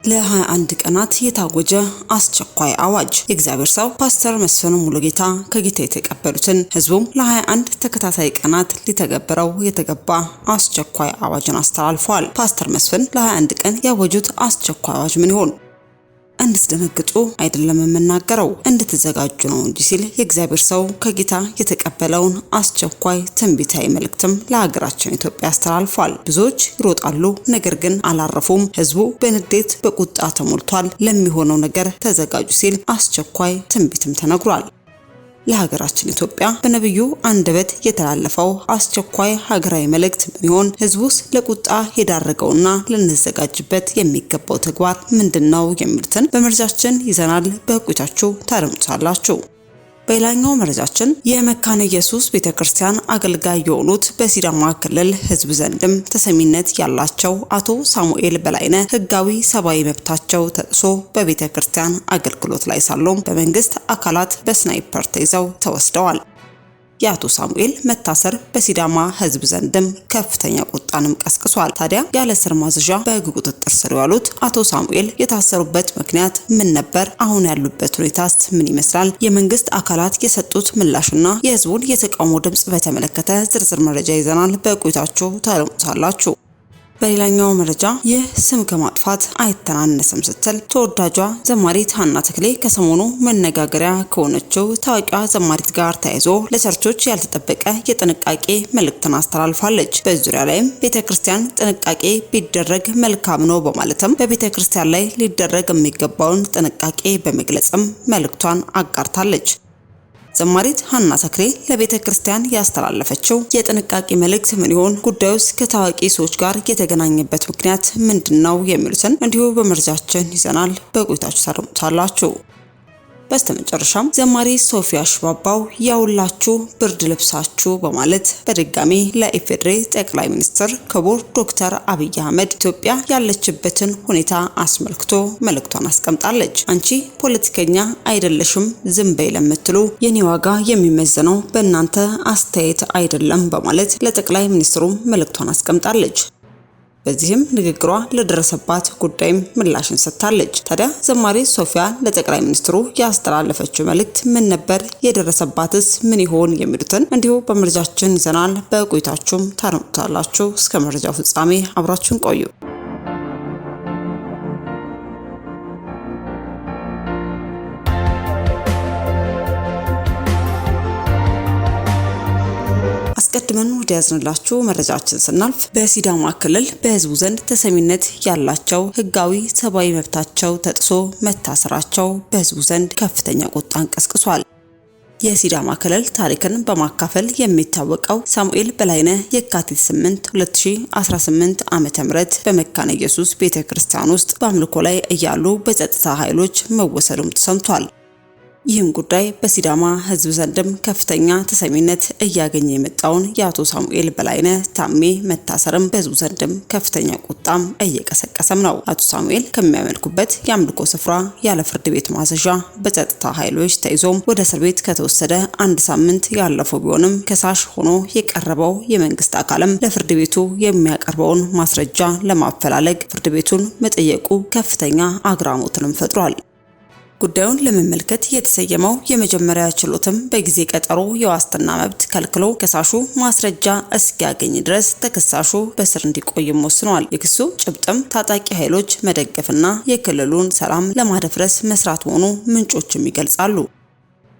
ለ21 ቀናት የታወጀ አስቸኳይ አዋጅ። የእግዚአብሔር ሰው ፓስተር መስፍን ሙሉጌታ ከጌታ የተቀበሉትን ህዝቡም ለ21 ተከታታይ ቀናት ሊተገበረው የተገባ አስቸኳይ አዋጅን አስተላልፈዋል። ፓስተር መስፍን ለ21 ቀን ያወጁት አስቸኳይ አዋጅ ምን ይሆን? እንድትደነግጡ አይደለም የምናገረው እንድትዘጋጁ ነው እንጂ ሲል የእግዚአብሔር ሰው ከጌታ የተቀበለውን አስቸኳይ ትንቢታዊ መልእክትም ለሀገራችን ኢትዮጵያ አስተላልፏል። ብዙዎች ይሮጣሉ፣ ነገር ግን አላረፉም። ህዝቡ በንዴት በቁጣ ተሞልቷል። ለሚሆነው ነገር ተዘጋጁ ሲል አስቸኳይ ትንቢትም ተነግሯል። ለሀገራችን ኢትዮጵያ በነብዩ አንደበት የተላለፈው አስቸኳይ ሀገራዊ መልእክት ምን ይሆን? ህዝቡስ ለቁጣ የዳረገውና ልንዘጋጅበት የሚገባው ተግባር ምንድነው? የሚሉትን በመረጃችን ይዘናል። በቆይታችሁ ታደምጡታላችሁ። በሌላኛው መረጃችን የመካነ ኢየሱስ ቤተክርስቲያን አገልጋይ የሆኑት በሲዳማ ክልል ህዝብ ዘንድም ተሰሚነት ያላቸው አቶ ሳሙኤል በላይነህ ህጋዊ ሰብአዊ መብታቸው ተጥሶ በቤተክርስቲያን አገልግሎት ላይ ሳሉም በመንግስት አካላት በስናይፐር ተይዘው ተወስደዋል። የአቶ ሳሙኤል መታሰር በሲዳማ ህዝብ ዘንድም ከፍተኛ ቁጣንም ቀስቅሷል። ታዲያ ያለ ስር ማዘዣ በህግ ቁጥጥር ስር ያሉት አቶ ሳሙኤል የታሰሩበት ምክንያት ምን ነበር? አሁን ያሉበት ሁኔታስ ምን ይመስላል? የመንግስት አካላት የሰጡት ምላሽና የህዝቡን የተቃውሞ ድምጽ በተመለከተ ዝርዝር መረጃ ይዘናል። በቆይታችሁ ታደምጡታላችሁ። በሌላኛው መረጃ ይህ ስም ከማጥፋት አይተናነስም ስትል ተወዳጇ ዘማሪት ሀና ተክሌ ከሰሞኑ መነጋገሪያ ከሆነችው ታዋቂዋ ዘማሪት ጋር ተያይዞ ለቸርቾች ያልተጠበቀ የጥንቃቄ መልእክትን አስተላልፋለች። በዙሪያ ላይም ቤተክርስቲያን ጥንቃቄ ቢደረግ መልካም ነው በማለትም በቤተክርስቲያን ላይ ሊደረግ የሚገባውን ጥንቃቄ በመግለጽም መልእክቷን አጋርታለች። ዘማሪት ሀና ተክሌ ለቤተክርስቲያን ያስተላለፈችው የጥንቃቄ መልእክት ምን ይሆን? ጉዳዩስ ከታዋቂ ሰዎች ጋር የተገናኘበት ምክንያት ምንድነው? የሚሉትን እንዲሁ በመረጃችን ይዘናል። በቆይታችሁ ታደምጡታላችሁ። በስተመጨረሻም ዘማሪ ሶፊያ ሽባባው ያውላችሁ ብርድ ልብሳችሁ በማለት በድጋሚ ለኢፌዴሪ ጠቅላይ ሚኒስትር ክቡር ዶክተር አብይ አህመድ ኢትዮጵያ ያለችበትን ሁኔታ አስመልክቶ መልእክቷን አስቀምጣለች። አንቺ ፖለቲከኛ አይደለሽም ዝም በይ ለምትሉ የኔ ዋጋ የሚመዘነው በእናንተ አስተያየት አይደለም በማለት ለጠቅላይ ሚኒስትሩ መልእክቷን አስቀምጣለች። በዚህም ንግግሯ ለደረሰባት ጉዳይም ምላሽን ሰጥታለች። ታዲያ ዘማሪ ሶፊያ ለጠቅላይ ሚኒስትሩ ያስተላለፈችው መልእክት ምን ነበር? የደረሰባትስ ምን ይሆን? የሚሉትን እንዲሁ በመረጃችን ይዘናል። በቆይታችሁም ታደምጡታላችሁ። እስከ መረጃው ፍጻሜ አብራችሁን ቆዩ። አስቀድመን ወደ ያዝንላችሁ መረጃችን ስናልፍ በሲዳማ ክልል በህዝቡ ዘንድ ተሰሚነት ያላቸው ህጋዊ ሰብአዊ መብታቸው ተጥሶ መታሰራቸው በህዝቡ ዘንድ ከፍተኛ ቁጣን ቀስቅሷል። የሲዳማ ክልል ታሪክን በማካፈል የሚታወቀው ሳሙኤል በላይነህ የካቲት 8 2018 ዓ.ም በመካነ ኢየሱስ ቤተክርስቲያን ውስጥ በአምልኮ ላይ እያሉ በጸጥታ ኃይሎች መወሰዱም ተሰምቷል። ይህም ጉዳይ በሲዳማ ህዝብ ዘንድም ከፍተኛ ተሰሚነት እያገኘ የመጣውን የአቶ ሳሙኤል በላይነህ ታሜ መታሰርም በህዝቡ ዘንድም ከፍተኛ ቁጣም እየቀሰቀሰም ነው። አቶ ሳሙኤል ከሚያመልኩበት የአምልኮ ስፍራ ያለ ፍርድ ቤት ማዘዣ በጸጥታ ኃይሎች ተይዞም ወደ እስር ቤት ከተወሰደ አንድ ሳምንት ያለፈው ቢሆንም ከሳሽ ሆኖ የቀረበው የመንግስት አካልም ለፍርድ ቤቱ የሚያቀርበውን ማስረጃ ለማፈላለግ ፍርድ ቤቱን መጠየቁ ከፍተኛ አግራሞትንም ፈጥሯል። ጉዳዩን ለመመልከት የተሰየመው የመጀመሪያ ችሎትም በጊዜ ቀጠሮ የዋስትና መብት ከልክሎ ከሳሹ ማስረጃ እስኪያገኝ ድረስ ተከሳሹ በስር እንዲቆይም ወስኗል። የክሱ ጭብጥም ታጣቂ ኃይሎች መደገፍና የክልሉን ሰላም ለማደፍረስ መስራት መሆኑ ምንጮችም ይገልጻሉ።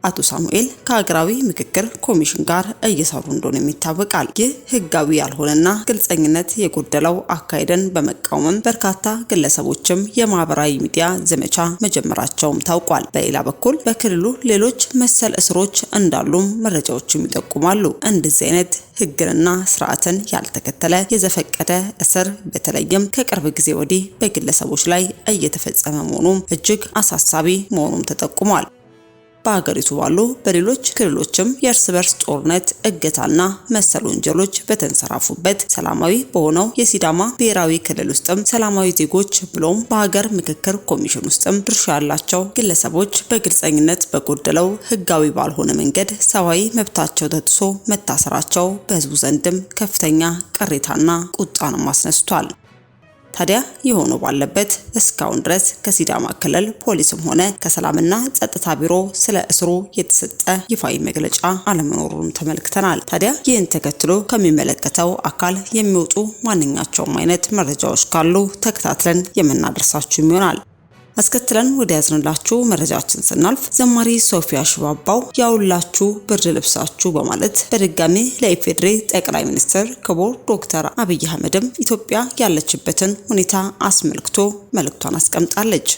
አቶ ሳሙኤል ከሀገራዊ ምክክር ኮሚሽን ጋር እየሰሩ እንደሆነ ይታወቃል። ይህ ህጋዊ ያልሆነና ግልጸኝነት የጎደለው አካሄድን በመቃወም በርካታ ግለሰቦችም የማህበራዊ ሚዲያ ዘመቻ መጀመራቸውም ታውቋል። በሌላ በኩል በክልሉ ሌሎች መሰል እስሮች እንዳሉም መረጃዎችም ይጠቁማሉ። እንደዚህ አይነት ህግንና ስርዓትን ያልተከተለ የዘፈቀደ እስር በተለይም ከቅርብ ጊዜ ወዲህ በግለሰቦች ላይ እየተፈጸመ መሆኑም እጅግ አሳሳቢ መሆኑም ተጠቁሟል። በሀገሪቱ ባሉ በሌሎች ክልሎችም የእርስ በርስ ጦርነት፣ እገታና መሰል ወንጀሎች በተንሰራፉበት ሰላማዊ በሆነው የሲዳማ ብሔራዊ ክልል ውስጥም ሰላማዊ ዜጎች ብሎም በሀገር ምክክር ኮሚሽን ውስጥም ድርሻ ያላቸው ግለሰቦች በግልጸኝነት በጎደለው ህጋዊ ባልሆነ መንገድ ሰብአዊ መብታቸው ተጥሶ መታሰራቸው በህዝቡ ዘንድም ከፍተኛ ቅሬታና ቁጣንም አስነስቷል። ታዲያ የሆነ ባለበት እስካሁን ድረስ ከሲዳማ ክልል ፖሊስም ሆነ ከሰላምና ጸጥታ ቢሮ ስለ እስሩ የተሰጠ ይፋዊ መግለጫ አለመኖሩን ተመልክተናል። ታዲያ ይህን ተከትሎ ከሚመለከተው አካል የሚወጡ ማንኛቸውም አይነት መረጃዎች ካሉ ተከታትለን የምናደርሳችሁ ይሆናል። አስከትለን ወደ ያዝንላችሁ መረጃችን ስናልፍ ዘማሪ ሶፊያ ሽባባው ያውላችሁ ብርድ ልብሳችሁ በማለት በድጋሚ ለኢፌዴሪ ጠቅላይ ሚኒስትር ክቡር ዶክተር አብይ አህመድም ኢትዮጵያ ያለችበትን ሁኔታ አስመልክቶ መልእክቷን አስቀምጣለች።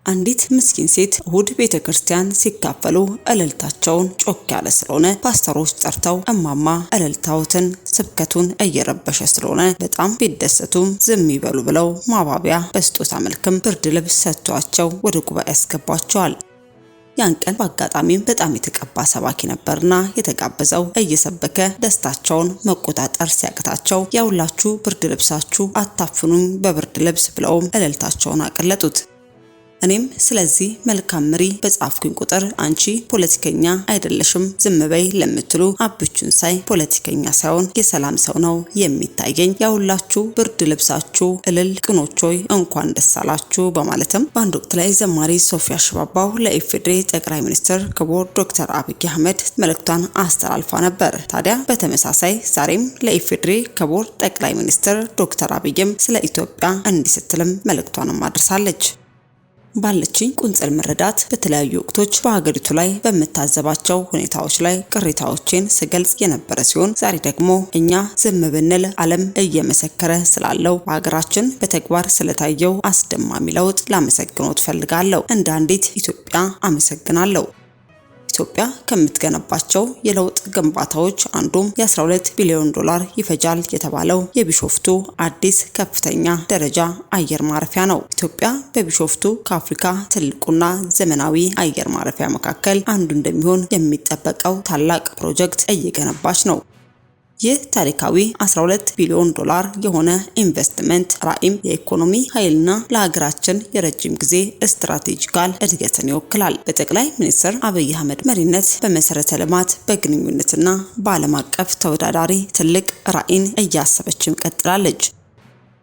አንዲት ምስኪን ሴት እሁድ ቤተክርስቲያን ሲካፈሉ እልልታቸውን ጮክ ያለ ስለሆነ ፓስተሮች ጠርተው እማማ እልልታዎትን ስብከቱን እየረበሸ ስለሆነ በጣም ቢደሰቱም ዝም ይበሉ ብለው ማባቢያ በስጦታ መልክም ብርድ ልብስ ሰጥቷቸው ወደ ጉባኤ ያስገባቸዋል። ያን ቀን በአጋጣሚም በጣም የተቀባ ሰባኪ ነበርና የተጋበዘው እየሰበከ ደስታቸውን መቆጣጠር ሲያቅታቸው ያውላችሁ ብርድ ልብሳችሁ አታፍኑኝ በብርድ ልብስ ብለውም እልልታቸውን አቀለጡት። እኔም ስለዚህ መልካም መሪ በጻፍኩኝ ቁጥር አንቺ ፖለቲከኛ አይደለሽም ዝም በይ ለምትሉ አብቹን ሳይ ፖለቲከኛ ሳይሆን የሰላም ሰው ነው የሚታየኝ። ያውላችሁ ብርድ ልብሳችሁ እልል ቅኖቾይ እንኳን ደስ አላችሁ በማለትም በአንድ ወቅት ላይ ዘማሪ ሶፊያ ሽባባው ለኢፌዴሪ ጠቅላይ ሚኒስትር ክቡር ዶክተር አብይ አህመድ መልእክቷን አስተላልፋ ነበር። ታዲያ በተመሳሳይ ዛሬም ለኢፌዴሪ ክቡር ጠቅላይ ሚኒስትር ዶክተር አብይም ስለ ኢትዮጵያ እንዲህ ስትልም መልእክቷንም አድርሳለች። ባለችኝ ቁንጽል መረዳት በተለያዩ ወቅቶች በሀገሪቱ ላይ በመታዘባቸው ሁኔታዎች ላይ ቅሬታዎችን ስገልጽ የነበረ ሲሆን ዛሬ ደግሞ እኛ ዝም ብንል ዓለም እየመሰከረ ስላለው በሀገራችን በተግባር ስለታየው አስደማሚ ለውጥ ላመሰግኖት ፈልጋለሁ። እንደ አንዲት ኢትዮጵያ አመሰግናለሁ። ኢትዮጵያ ከምትገነባቸው የለውጥ ግንባታዎች አንዱም የ12 ቢሊዮን ዶላር ይፈጃል የተባለው የቢሾፍቱ አዲስ ከፍተኛ ደረጃ አየር ማረፊያ ነው። ኢትዮጵያ በቢሾፍቱ ከአፍሪካ ትልቁና ዘመናዊ አየር ማረፊያ መካከል አንዱ እንደሚሆን የሚጠበቀው ታላቅ ፕሮጀክት እየገነባች ነው። ይህ ታሪካዊ 12 ቢሊዮን ዶላር የሆነ ኢንቨስትመንት ራዕይም የኢኮኖሚ ኃይልና ለሀገራችን የረጅም ጊዜ ስትራቴጂካል እድገትን ይወክላል። በጠቅላይ ሚኒስትር አብይ አህመድ መሪነት በመሰረተ ልማት በግንኙነትና በዓለም አቀፍ ተወዳዳሪ ትልቅ ራዕይን እያሰበችም ቀጥላለች።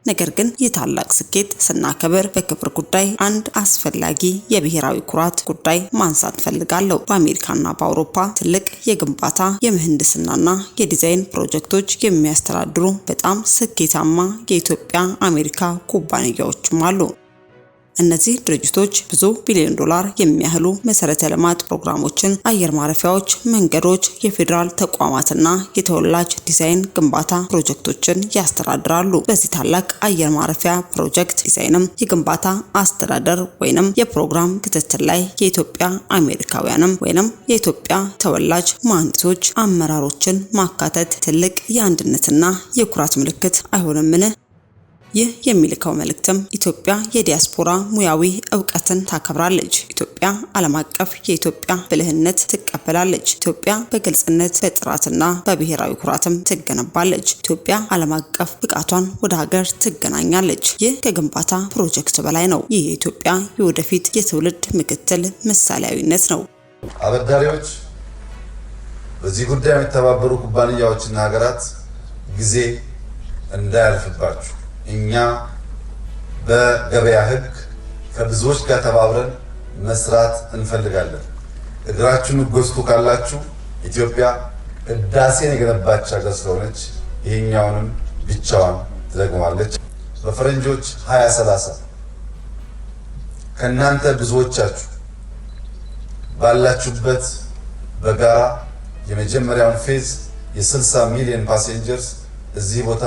ነገር ግን የታላቅ ስኬት ስናከብር በክብር ጉዳይ አንድ አስፈላጊ የብሔራዊ ኩራት ጉዳይ ማንሳት ፈልጋለሁ። በአሜሪካና በአውሮፓ ትልቅ የግንባታ የምህንድስናና የዲዛይን ፕሮጀክቶች የሚያስተዳድሩ በጣም ስኬታማ የኢትዮጵያ አሜሪካ ኩባንያዎችም አሉ። እነዚህ ድርጅቶች ብዙ ቢሊዮን ዶላር የሚያህሉ መሰረተ ልማት ፕሮግራሞችን፣ አየር ማረፊያዎች፣ መንገዶች፣ የፌዴራል ተቋማትና የተወላጅ ዲዛይን ግንባታ ፕሮጀክቶችን ያስተዳድራሉ። በዚህ ታላቅ አየር ማረፊያ ፕሮጀክት ዲዛይንም የግንባታ አስተዳደር ወይንም የፕሮግራም ክትትል ላይ የኢትዮጵያ አሜሪካውያንም ወይንም የኢትዮጵያ ተወላጅ መሐንዲሶች አመራሮችን ማካተት ትልቅ የአንድነትና የኩራት ምልክት አይሆንምን? ይህ የሚልከው መልእክትም ኢትዮጵያ የዲያስፖራ ሙያዊ ዕውቀትን ታከብራለች። ኢትዮጵያ ዓለም አቀፍ የኢትዮጵያ ብልህነት ትቀበላለች። ኢትዮጵያ በግልጽነት በጥራትና በብሔራዊ ኩራትም ትገነባለች። ኢትዮጵያ ዓለም አቀፍ ብቃቷን ወደ ሀገር ትገናኛለች። ይህ ከግንባታ ፕሮጀክት በላይ ነው። ይህ የኢትዮጵያ የወደፊት የትውልድ ምክትል ምሳሌያዊነት ነው። አበዳሪዎች፣ በዚህ ጉዳይ የሚተባበሩ ኩባንያዎችና ሀገራት ጊዜ እንዳያልፍባችሁ እኛ በገበያ ሕግ ከብዙዎች ጋር ተባብረን መስራት እንፈልጋለን። እግራችሁን ጎስቱ ካላችሁ ኢትዮጵያ ህዳሴን የገነባች ሀገር ስለሆነች ይሄኛውንም ብቻዋን ትደግማለች። በፈረንጆች 2030 ከናንተ ብዙዎቻችሁ ባላችሁበት በጋራ የመጀመሪያውን ፌዝ የ60 ሚሊዮን ፓሴንጀርስ እዚህ ቦታ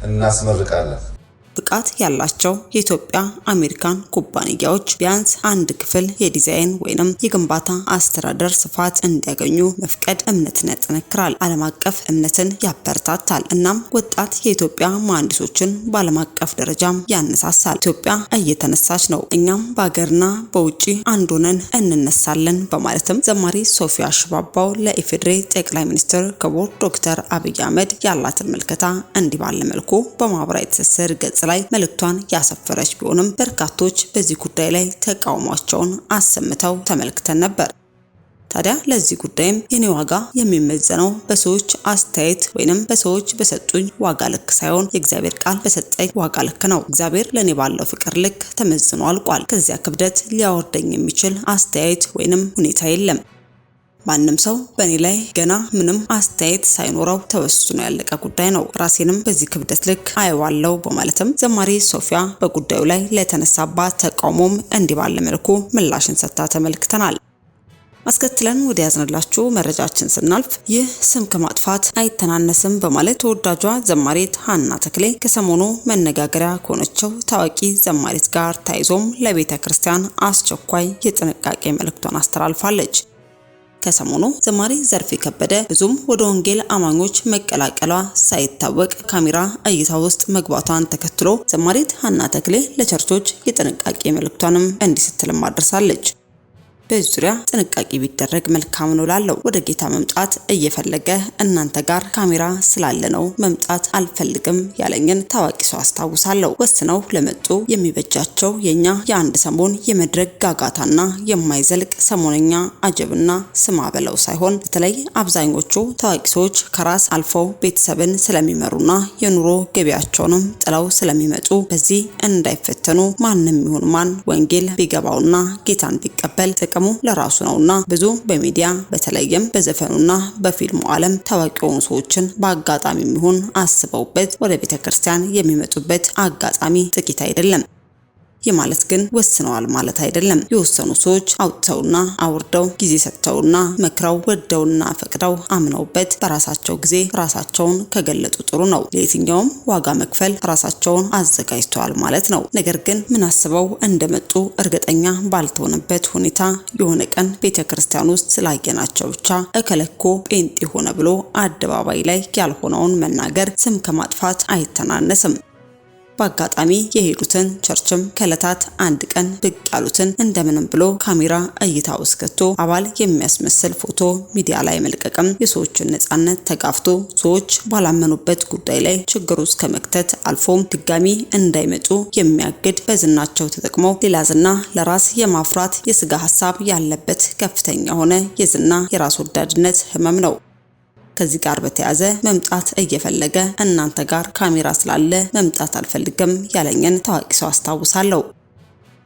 እናስመርቃለን። ብቃት ያላቸው የኢትዮጵያ አሜሪካን ኩባንያዎች ቢያንስ አንድ ክፍል የዲዛይን ወይንም የግንባታ አስተዳደር ስፋት እንዲያገኙ መፍቀድ እምነትን ያጠነክራል፣ ዓለም አቀፍ እምነትን ያበረታታል። እናም ወጣት የኢትዮጵያ መሐንዲሶችን በዓለም አቀፍ ደረጃም ያነሳሳል። ኢትዮጵያ እየተነሳች ነው፣ እኛም በሀገርና በውጪ አንድ ሆነን እንነሳለን በማለትም ዘማሪ ሶፊያ ሽባባው ለኢፌዴሪ ጠቅላይ ሚኒስትር ክቡር ዶክተር አብይ አህመድ ያላትን መልከታ እንዲህ ባለ መልኩ በማህበራዊ ትስስር ገጽ ላይ መልእክቷን ያሰፈረች ቢሆንም በርካቶች በዚህ ጉዳይ ላይ ተቃውሟቸውን አሰምተው ተመልክተን ነበር። ታዲያ ለዚህ ጉዳይም የኔ ዋጋ የሚመዘነው በሰዎች አስተያየት ወይንም በሰዎች በሰጡኝ ዋጋ ልክ ሳይሆን የእግዚአብሔር ቃል በሰጠኝ ዋጋ ልክ ነው። እግዚአብሔር ለኔ ባለው ፍቅር ልክ ተመዝኖ አልቋል። ከዚያ ክብደት ሊያወርደኝ የሚችል አስተያየት ወይንም ሁኔታ የለም። ማንም ሰው በእኔ ላይ ገና ምንም አስተያየት ሳይኖረው ተወስኖ ያለቀ ጉዳይ ነው። ራሴንም በዚህ ክብደት ልክ አየዋለሁ በማለትም ዘማሪ ሶፊያ በጉዳዩ ላይ ለተነሳባት ተቃውሞም እንዲህ ባለ መልኩ ምላሽን ሰጥታ ተመልክተናል። አስከትለን ወደ ያዝንላችሁ መረጃችን ስናልፍ ይህ ስም ከማጥፋት አይተናነስም በማለት ተወዳጇ ዘማሪት ሀና ተክሌ ከሰሞኑ መነጋገሪያ ከሆነችው ታዋቂ ዘማሪት ጋር ታይዞም ለቤተ ክርስቲያን አስቸኳይ የጥንቃቄ መልእክቷን አስተላልፋለች። ከሰሞኑ ዘማሪ ዘርፌ ከበደ ብዙም ወደ ወንጌል አማኞች መቀላቀሏ ሳይታወቅ ካሜራ እይታ ውስጥ መግባቷን ተከትሎ ዘማሪት ሀና ተክሌ ለቸርቾች የጥንቃቄ መልእክቷንም እንዲህ ስትልም አድርሳለች። በዙሪያ ጥንቃቄ ቢደረግ መልካም ነው ላለው ወደ ጌታ መምጣት እየፈለገ እናንተ ጋር ካሜራ ስላለ ነው መምጣት አልፈልግም ያለኝን ታዋቂ ሰው አስታውሳለሁ። ወስነው ለመጡ የሚበጃቸው የኛ የአንድ ሰሞን የመድረክ ጋጋታና የማይዘልቅ ሰሞነኛ አጀብና ስማ በለው ሳይሆን በተለይ አብዛኞቹ ታዋቂ ሰዎች ከራስ አልፈው ቤተሰብን ስለሚመሩና የኑሮ ገቢያቸውንም ጥለው ስለሚመጡ በዚህ እንዳይፈተኑ ማንም ይሁን ማን ወንጌል ቢገባውና ጌታን ቢቀበል ለራሱ ነውና ብዙ በሚዲያ በተለይም በዘፈኑና በፊልሙ ዓለም ታዋቂ የሆኑ ሰዎችን በአጋጣሚ ይሁን አስበውበት ወደ ቤተክርስቲያን የሚመጡበት አጋጣሚ ጥቂት አይደለም። ይህ ማለት ግን ወስነዋል ማለት አይደለም። የወሰኑ ሰዎች አውጥተውና አውርደው ጊዜ ሰጥተውና መክረው ወደውና ፈቅደው አምነውበት በራሳቸው ጊዜ ራሳቸውን ከገለጡ ጥሩ ነው። ለየትኛውም ዋጋ መክፈል ራሳቸውን አዘጋጅተዋል ማለት ነው። ነገር ግን ምን አስበው እንደመጡ እርግጠኛ ባልተሆነበት ሁኔታ የሆነ ቀን ቤተክርስቲያን ውስጥ ስላየናቸው ብቻ እከለኮ ጴንጤ ሆነ ብሎ አደባባይ ላይ ያልሆነውን መናገር ስም ከማጥፋት አይተናነስም። በአጋጣሚ የሄዱትን ቸርችም ከለታት አንድ ቀን ብቅ ያሉትን እንደምንም ብሎ ካሜራ እይታ ውስጥ ከቶ አባል የሚያስመስል ፎቶ ሚዲያ ላይ መልቀቅም የሰዎችን ነጻነት ተጋፍቶ ሰዎች ባላመኑበት ጉዳይ ላይ ችግር ውስጥ ከመክተት አልፎም ድጋሚ እንዳይመጡ የሚያግድ በዝናቸው ተጠቅሞ ሌላ ዝና ለራስ የማፍራት የስጋ ሐሳብ ያለበት ከፍተኛ ሆነ የዝና የራስ ወዳድነት ህመም ነው። ከዚህ ጋር በተያያዘ መምጣት እየፈለገ እናንተ ጋር ካሜራ ስላለ መምጣት አልፈልግም ያለኝን ታዋቂ ሰው አስታውሳለሁ።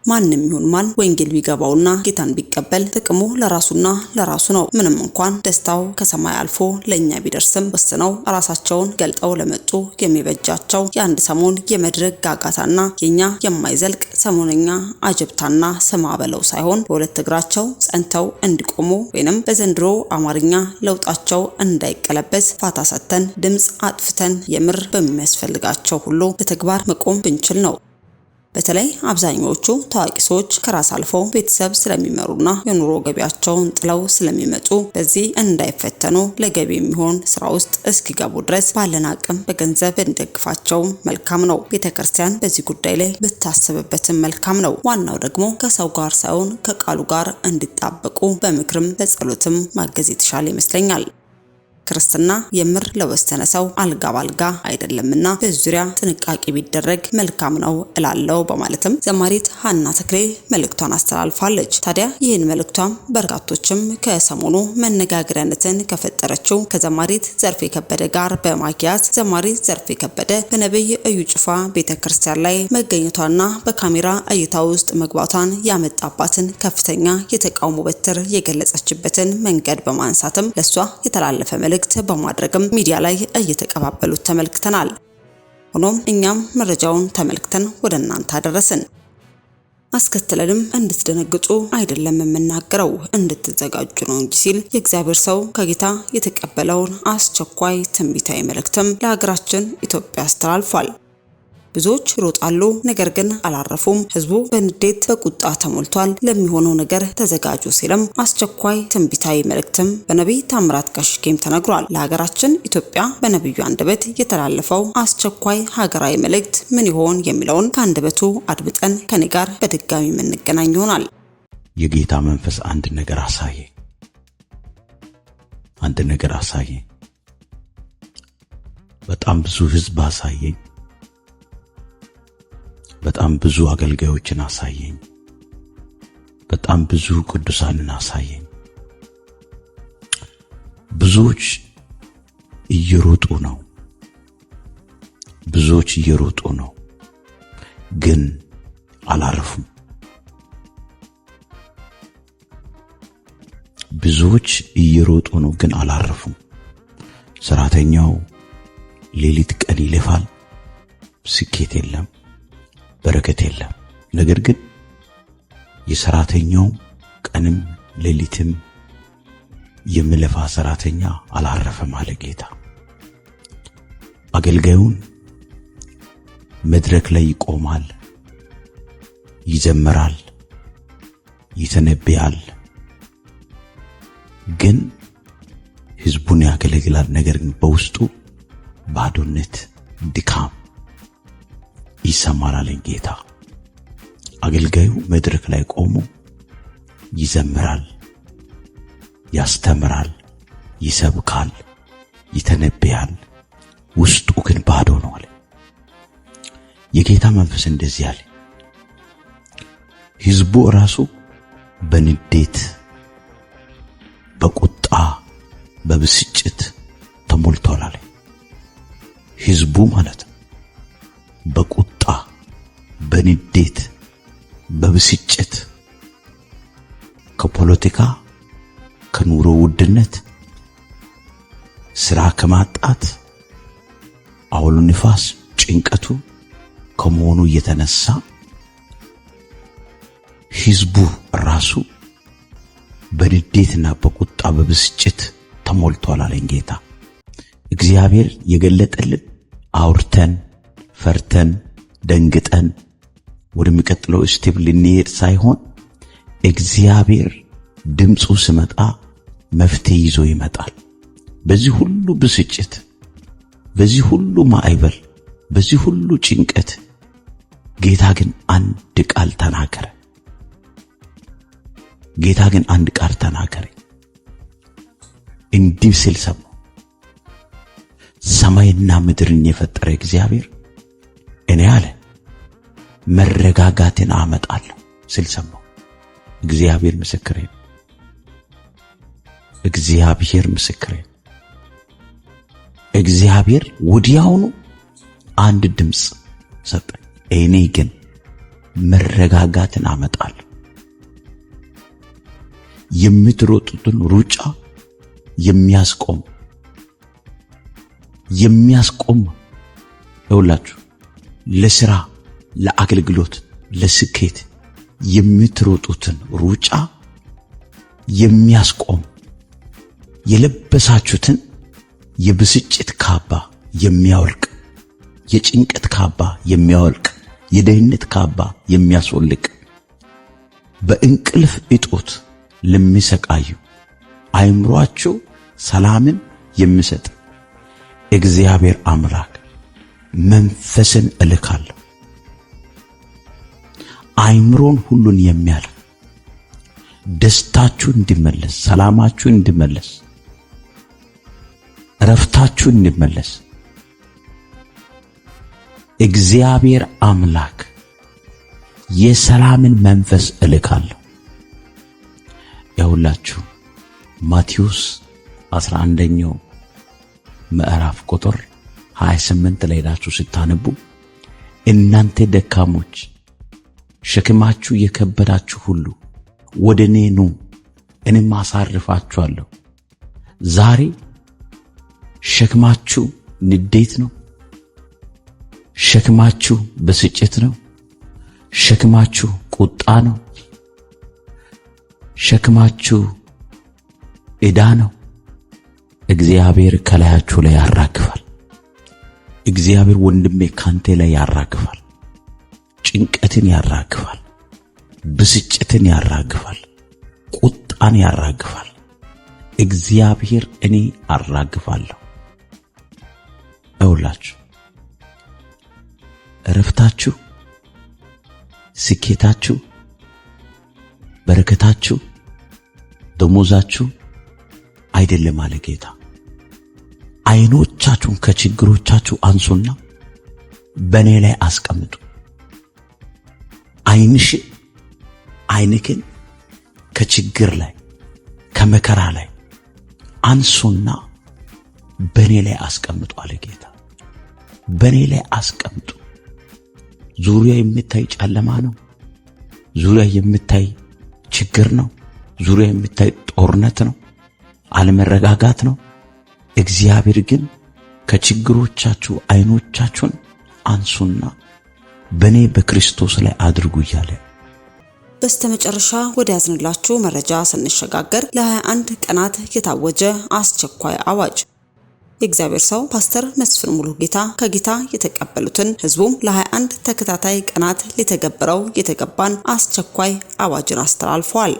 ማንም ይሁን ማን ወንጌል ቢገባውና ጌታን ቢቀበል ጥቅሙ ለራሱና ለራሱ ነው። ምንም እንኳን ደስታው ከሰማይ አልፎ ለኛ ቢደርስም ወስነው ራሳቸውን ገልጠው ለመጡ የሚበጃቸው የአንድ ሰሞን የመድረክ ጋጋታና የኛ የማይዘልቅ ሰሞነኛ አጀብታና ስማ በለው ሳይሆን በሁለት እግራቸው ጸንተው እንዲቆሙ ወይንም በዘንድሮ አማርኛ ለውጣቸው እንዳይቀለበስ ፋታ ሰተን ድምጽ አጥፍተን የምር በሚያስፈልጋቸው ሁሉ በተግባር መቆም ብንችል ነው። በተለይ አብዛኞቹ ታዋቂ ሰዎች ከራስ አልፈው ቤተሰብ ስለሚመሩና የኑሮ ገቢያቸውን ጥለው ስለሚመጡ በዚህ እንዳይፈተኑ ለገቢ የሚሆን ስራ ውስጥ እስኪገቡ ድረስ ባለን አቅም በገንዘብ እንደግፋቸው መልካም ነው። ቤተክርስቲያን በዚህ ጉዳይ ላይ ብታስብበትም መልካም ነው። ዋናው ደግሞ ከሰው ጋር ሳይሆን ከቃሉ ጋር እንዲጣበቁ በምክርም በጸሎትም ማገዝ የተሻለ ይመስለኛል። ክርስትና የምር ለወሰነ ሰው አልጋ ባልጋ አይደለምና በዙሪያ ጥንቃቄ ቢደረግ መልካም ነው እላለሁ በማለትም ዘማሪት ሀና ተክሌ መልእክቷን አስተላልፋለች። ታዲያ ይህን መልእክቷም በርካቶችም ከሰሞኑ መነጋገሪያነትን ከፈጠረችው ከዘማሪት ዘርፌ ከበደ ጋር በማያያዝ ዘማሪት ዘርፌ ከበደ በነብይ እዩ ጩፋ ቤተክርስቲያን ላይ መገኘቷና በካሜራ እይታ ውስጥ መግባቷን ያመጣባትን ከፍተኛ የተቃውሞ በትር የገለጸችበትን መንገድ በማንሳትም ለሷ የተላለፈ መልእክት በማድረግም ሚዲያ ላይ እየተቀባበሉት ተመልክተናል። ሆኖም እኛም መረጃውን ተመልክተን ወደ እናንተ አደረስን። አስከትለንም እንድትደነግጡ አይደለም የምናገረው እንድትዘጋጁ ነው እንጂ ሲል የእግዚአብሔር ሰው ከጌታ የተቀበለውን አስቸኳይ ትንቢታዊ መልእክትም ለሀገራችን ኢትዮጵያ አስተላልፏል። ብዙዎች ይሮጣሉ፣ ነገር ግን አላረፉም። ህዝቡ በንዴት በቁጣ ተሞልቷል። ለሚሆነው ነገር ተዘጋጁ ሲልም አስቸኳይ ትንቢታዊ መልእክትም በነብይ ታምራት ጋሽኬም ተነግሯል። ለሀገራችን ኢትዮጵያ በነብዩ አንደበት የተላለፈው አስቸኳይ ሀገራዊ መልእክት ምን ይሆን የሚለውን ከአንደበቱ አድምጠን ከኔ ጋር በድጋሚ የምንገናኝ ይሆናል። የጌታ መንፈስ አንድ ነገር አሳየ። በጣም ብዙ ህዝብ አሳየኝ። በጣም ብዙ አገልጋዮችን አሳየኝ። በጣም ብዙ ቅዱሳንን አሳየኝ። ብዙዎች እየሮጡ ነው። ብዙዎች እየሮጡ ነው፣ ግን አላረፉም። ብዙዎች እየሮጡ ነው፣ ግን አላረፉም። ሰራተኛው ሌሊት ቀን ይለፋል፣ ስኬት የለም፣ በረከት የለም። ነገር ግን የሰራተኛው ቀንም ሌሊትም የሚለፋ ሰራተኛ አላረፈም አለ ጌታ። አገልጋዩን መድረክ ላይ ይቆማል፣ ይዘምራል፣ ይተነብያል፣ ግን ህዝቡን ያገለግላል። ነገር ግን በውስጡ ባዶነት፣ ድካም ይሰማል ጌታ። አገልጋዩ መድረክ ላይ ቆሞ ይዘምራል፣ ያስተምራል፣ ይሰብካል፣ ይተነብያል፣ ውስጡ ግን ባዶ ነው አለ። የጌታ መንፈስ እንደዚህ አለ። ህዝቡ ራሱ በንዴት፣ በቁጣ፣ በብስጭት ተሞልቷል አለ። ህዝቡ ማለት በቁጣ፣ በንዴት፣ በብስጭት ከፖለቲካ፣ ከኑሮ ውድነት፣ ስራ ከማጣት፣ አውሎ ንፋስ፣ ጭንቀቱ ከመሆኑ የተነሳ ህዝቡ ራሱ በንዴትና በቁጣ በብስጭት ተሞልቷል አለኝ ጌታ። እግዚአብሔር የገለጠልን አውርተን ፈርተን ደንግጠን ወደሚቀጥለው ስቴፕ ልንሄድ ሳይሆን እግዚአብሔር ድምፁ ሲመጣ መፍትሄ ይዞ ይመጣል። በዚህ ሁሉ ብስጭት፣ በዚህ ሁሉ ማዕበል፣ በዚህ ሁሉ ጭንቀት ጌታ ግን አንድ ቃል ተናገረ። ጌታ ግን አንድ ቃል ተናገረ። እንዲህ ሲል ሰማሁ። ሰማይና ምድርን የፈጠረ እግዚአብሔር እኔ አለ መረጋጋትን አመጣለሁ ሲል ሰማሁ። እግዚአብሔር ምስክሬ ነው። እግዚአብሔር ምስክሬ ነው። እግዚአብሔር ወዲያውኑ አንድ ድምፅ ሰጠኝ። እኔ ግን መረጋጋትን አመጣለሁ። የምትሮጡትን ሩጫ የሚያስቆም ይውላችሁ፣ ለስራ፣ ለአገልግሎት፣ ለስኬት የምትሮጡትን ሩጫ የሚያስቆም፣ የለበሳችሁትን የብስጭት ካባ የሚያወልቅ፣ የጭንቀት ካባ የሚያወልቅ፣ የደህንነት ካባ የሚያስወልቅ፣ በእንቅልፍ እጦት ለሚሰቃዩ አይምሮአቸው ሰላምን የሚሰጥ እግዚአብሔር አምላክ መንፈስን እልካለሁ። አይምሮን ሁሉን የሚያልፍ ደስታችሁ እንዲመለስ፣ ሰላማችሁ እንዲመለስ፣ እረፍታችሁ እንዲመለስ እግዚአብሔር አምላክ የሰላምን መንፈስ እልካለሁ። ያውላችሁ ማቴዎስ 11ኛው ምዕራፍ ቁጥር 28 ላይ ሄዳችሁ ስታነቡ እናንተ ደካሞች ሸክማችሁ የከበዳችሁ ሁሉ ወደ እኔ ኑ እኔም አሳርፋችኋለሁ። ዛሬ ሸክማችሁ ንዴት ነው፣ ሸክማችሁ ብስጭት ነው፣ ሸክማችሁ ቁጣ ነው፣ ሸክማችሁ ዕዳ ነው። እግዚአብሔር ከላያችሁ ላይ ያራግፋል። እግዚአብሔር ወንድሜ ካንተ ላይ ያራግፋል። ጭንቀትን ያራግፋል፣ ብስጭትን ያራግፋል፣ ቁጣን ያራግፋል። እግዚአብሔር እኔ አራግፋለሁ። እውላችሁ እረፍታችሁ፣ ስኬታችሁ፣ በረከታችሁ፣ ደሞዛችሁ አይደለም አለ ጌታ። አይኖቻችሁን ከችግሮቻችሁ አንሱና በእኔ ላይ አስቀምጡ። አይንክን ከችግር ላይ ከመከራ ላይ አንሱና በኔ ላይ አስቀምጡ አለ ጌታ። በኔ ላይ አስቀምጡ። ዙሪያ የምታይ ጨለማ ነው። ዙሪያ የምታይ ችግር ነው። ዙሪያ የምታይ ጦርነት ነው። አለመረጋጋት ነው። እግዚአብሔር ግን ከችግሮቻችሁ አይኖቻችሁን አንሱና በኔ በክርስቶስ ላይ አድርጉ እያለ በስተመጨረሻ ወደ ያዝንላችሁ መረጃ ስንሸጋገር ለ21 ቀናት የታወጀ አስቸኳይ አዋጅ። የእግዚአብሔር ሰው ፓስተር መስፍን ሙሉጌታ ከጌታ የተቀበሉትን ህዝቡም ለ21 ተከታታይ ቀናት ሊተገብረው የተገባን አስቸኳይ አዋጅን አስተላልፈዋል።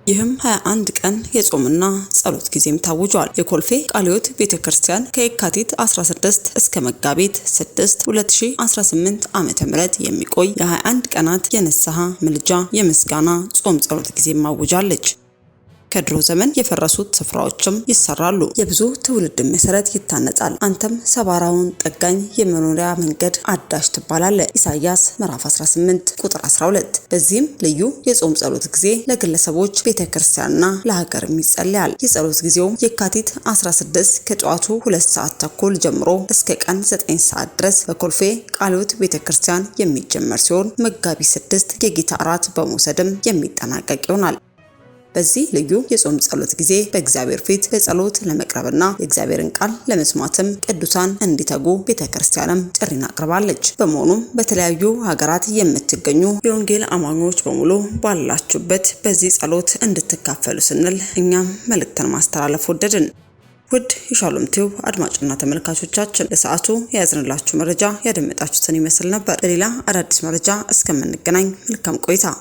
ይህም 21 ቀን የጾምና ጸሎት ጊዜም ታውጇል። የኮልፌ ቃልዮት ቤተክርስቲያን ከየካቲት 16 እስከ መጋቢት 6 2018 ዓ.ም የሚቆይ የ21 ቀናት የንስሐ ምልጃ፣ የምስጋና ጾም ጸሎት ጊዜ ማውጃለች። ከድሮ ዘመን የፈረሱት ስፍራዎችም ይሰራሉ። የብዙ ትውልድ መሰረት ይታነጻል። አንተም ሰባራውን ጠጋኝ የመኖሪያ መንገድ አዳሽ ትባላለህ። ኢሳይያስ ምዕራፍ 18 ቁጥር 12። በዚህም ልዩ የጾም ጸሎት ጊዜ ለግለሰቦች፣ ቤተክርስቲያንና ለሀገርም ይጸልያል። የጸሎት ጊዜውም የካቲት 16 ከጠዋቱ 2 ሰዓት ተኩል ጀምሮ እስከ ቀን 9 ሰዓት ድረስ በኮልፌ ቃልዮት ቤተክርስቲያን የሚጀመር ሲሆን መጋቢት 6 የጌታ እራት በመውሰድም የሚጠናቀቅ ይሆናል። በዚህ ልዩ የጾም ጸሎት ጊዜ በእግዚአብሔር ፊት በጸሎት ለመቅረብና የእግዚአብሔርን ቃል ለመስማትም ቅዱሳን እንዲተጉ ቤተክርስቲያንም ጥሪን አቅርባለች። በመሆኑም በተለያዩ ሀገራት የምትገኙ የወንጌል አማኞች በሙሉ ባላችሁበት በዚህ ጸሎት እንድትካፈሉ ስንል እኛም መልእክትን ማስተላለፍ ወደድን። ውድ የሻሎም ቲዩብ አድማጭና ተመልካቾቻችን ለሰዓቱ የያዝንላችሁ መረጃ ያደመጣችሁትን ይመስል ነበር። በሌላ አዳዲስ መረጃ እስከምንገናኝ መልካም ቆይታ